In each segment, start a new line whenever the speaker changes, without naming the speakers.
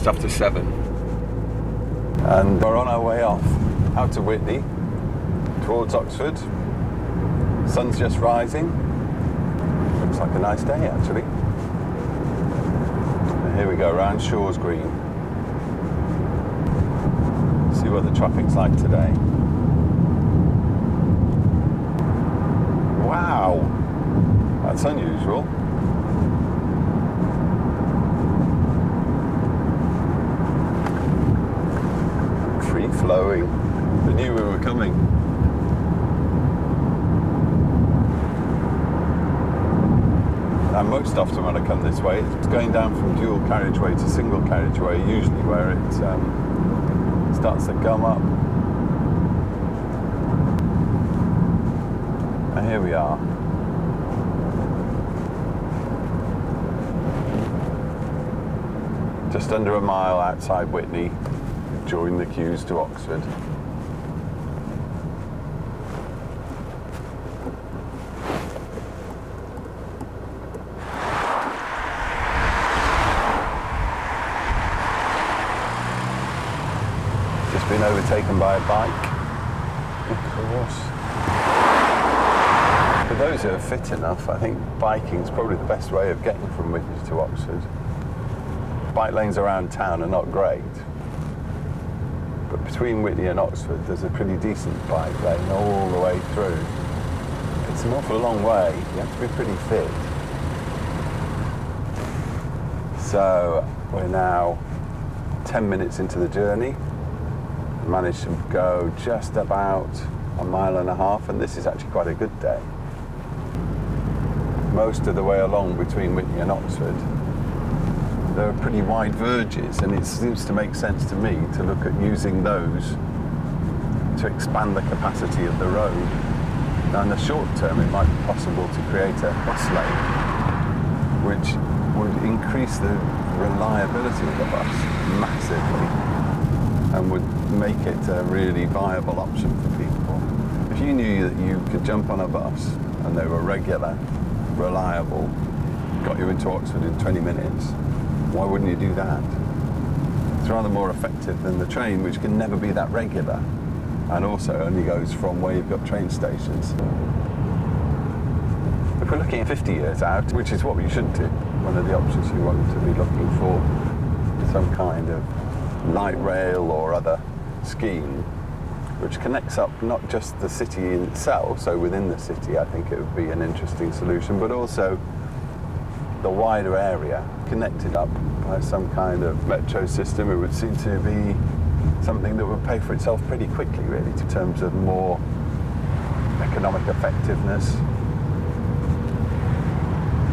just after 7.
And we're on our way off out to Whitney, towards Oxford. Sun's just rising. Looks like a nice day, actually. And here we go, round Shaw's Green. See what the traffic's like today. Wow, that's unusual. Free flowing. I knew we were coming. And most often when I come this way, it's going down from dual carriageway to single carriageway, usually where it starts to gum up. And here we are. Just under a mile outside Whitney, join the queues to Oxford. Just been overtaken by a bike, of course. For those who are fit enough, I think biking is probably the best way of getting from Whitney to Oxford. Bike lanes around town are not great, but between Whitney and Oxford there's a pretty decent bike lane all the way through. It's an awful long way, you have to be pretty fit. So we're now 10 minutes into the journey. Managed to go just about 1.5 miles, and this is actually quite a good day. Most of the way along between Whitney and Oxford there are pretty wide verges, and it seems to make sense to me to look at using those to expand the capacity of the road. Now in the short term it might be possible to create a bus lane which would increase the reliability of the bus massively and would make it a really viable option for people. If you knew that you could jump on a bus and they were regular, reliable, got you into Oxford in 20 minutes, why wouldn't you do that? It's rather more effective than the train, which can never be that regular, and also only goes from where you've got train stations. If we're looking at 50 years out, which is what we should do, one of the options you want to be looking for, some kind of light rail or other scheme which connects up not just the city in itself, so within the city I think it would be an interesting solution, but also the wider area connected up by some kind of metro system. It would seem to be something that would pay for itself pretty quickly, really, in terms of more economic effectiveness,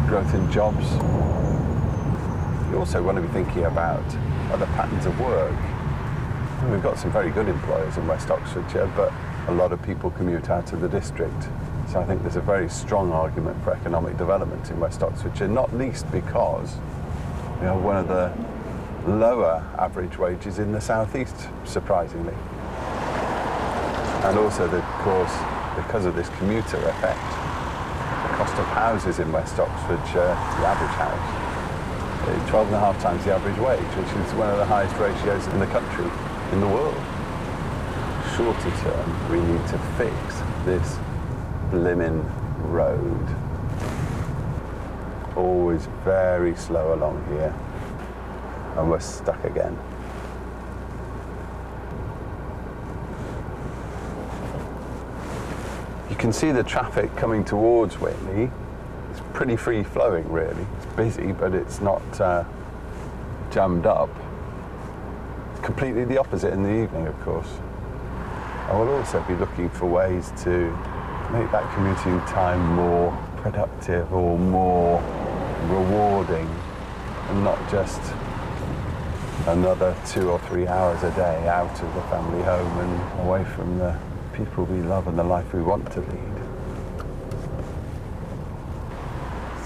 growth in jobs. You also want to be thinking about other patterns of work. We've got some very good employers in West Oxfordshire, but a lot of people commute out of the district. So I think there's a very strong argument for economic development in West Oxfordshire, not least because we have one of the lower average wages in the southeast, surprisingly. And also, of course, because of this commuter effect, the cost of houses in West Oxfordshire, the average house, 12.5 times the average wage, which is one of the highest ratios in the country, in the world. Shorter term, we need to fix this blimmin' road. Always very slow along here, and we're stuck again. You can see the traffic coming towards Whitney. It's pretty free flowing, really. It's busy, but it's not jammed up. It's completely the opposite in the evening, of course. I will also be looking for ways to make that commuting time more productive or more rewarding, and not just another 2 or 3 hours a day out of the family home and away from the people we love and the life we want to lead.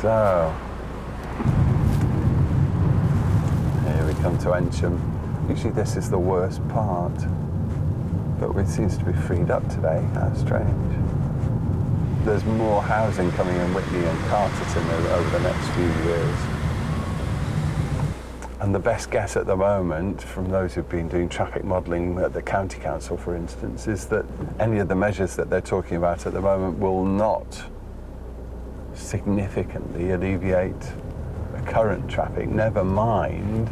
So, here we come to Ensham. Usually this is the worst part, but it seems to be freed up today. How strange. There's more housing coming in Whitney and Carterton over the next few years. And the best guess at the moment, from those who've been doing traffic modelling at the county council, for instance, is that any of the measures that they're talking about at the moment will not significantly alleviate the current traffic, never mind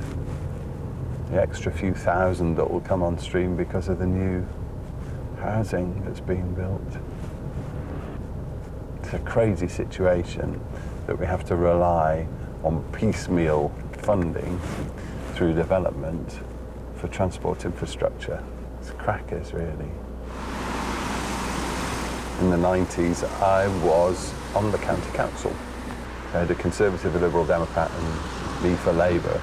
the extra few thousand that will come on stream because of the new housing that's being built. It's a crazy situation that we have to rely on piecemeal funding through development for transport infrastructure. It's crackers, really. In the 90s, I was on the county council. I had a Conservative, a Liberal Democrat, and me for Labour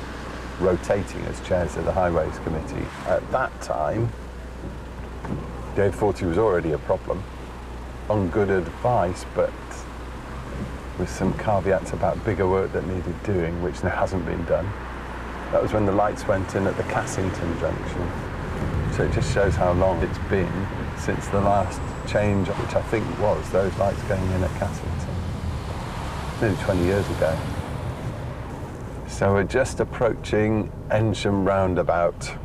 rotating as chairs of the Highways Committee. At that time, the A40 was already a problem. On good advice, but with some caveats about bigger work that needed doing, which hasn't been done. That was when the lights went in at the Cassington junction. So it just shows how long it's been since the last change, which I think was those lights going in at Cassington. Nearly 20 years ago. So we're just approaching Ensham roundabout,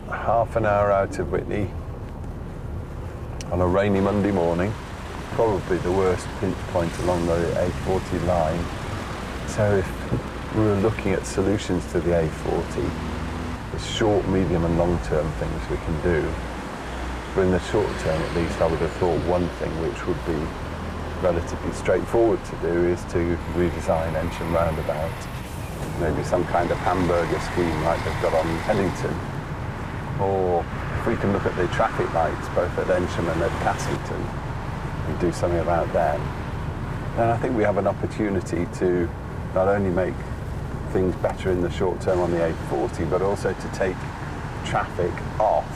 half an hour out of Whitney on a rainy Monday morning. Probably the worst pinch point along the A40 line. So if we were looking at solutions to the A40, there's short, medium and long-term things we can do. But in the short term, at least, I would have thought one thing which would be relatively straightforward to do is to redesign Ensham roundabout. Maybe some kind of hamburger scheme like they've got on Pennington. Or if we can look at the traffic lights, both at Ensham and at Cassington, and do something about them, then I think we have an opportunity to not only make things better in the short term on the A40, but also to take traffic off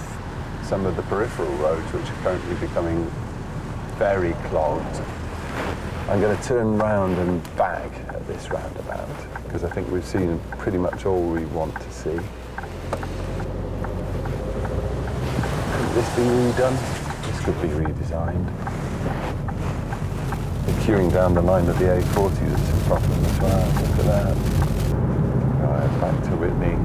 some of the peripheral roads which are currently becoming very clogged. I'm going to turn round and back at this roundabout because I think we've seen pretty much all we want to see. Could this be redone? This could be redesigned. The queuing down the line of the A40 is a problem as well. Look at that. Right, back to Whitney.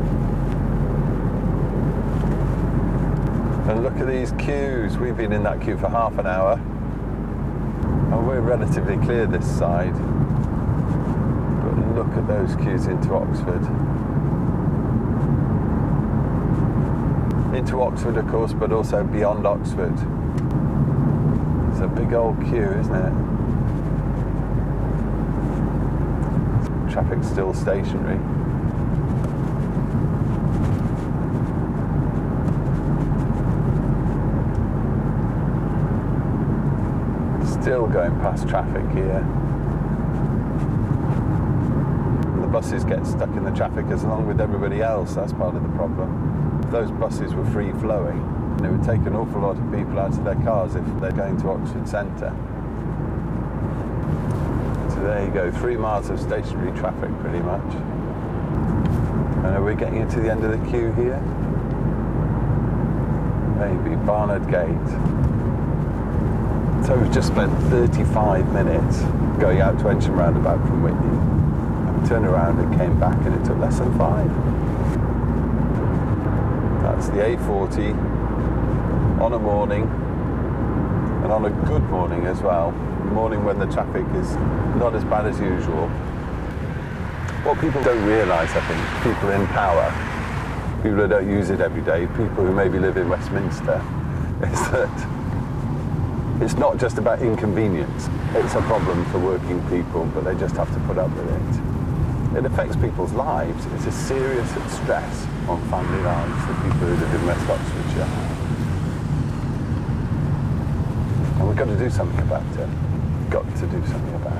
And look at these queues. We've been in that queue for half an hour. And we're relatively clear this side. But look at those queues into Oxford. Into Oxford, of course, but also beyond Oxford. It's a big old queue, isn't it? Traffic's still stationary. Still going past traffic here. The buses get stuck in the traffic as along with everybody else. That's part of the problem. If those buses were free flowing, it would take an awful lot of people out of their cars if they're going to Oxford Centre. So there you go, 3 miles of stationary traffic pretty much. And are we getting into the end of the queue here? Maybe Barnard Gate. So we've just spent 35 minutes going out to Ensham roundabout from Whitney. And we turned around and came back and it took less than 5. That's the A40 on a morning and on a good morning as well. A morning when the traffic is not as bad as usual. What people don't realise, I think, people in power, people who don't use it every day, people who maybe live in Westminster, is that it's not just about inconvenience. It's a problem for working people, but they just have to put up with it. It affects people's lives. It's a serious stress on family lives for people who live in West Oxfordshire. And we've got to do something about it. We've got to do something about it.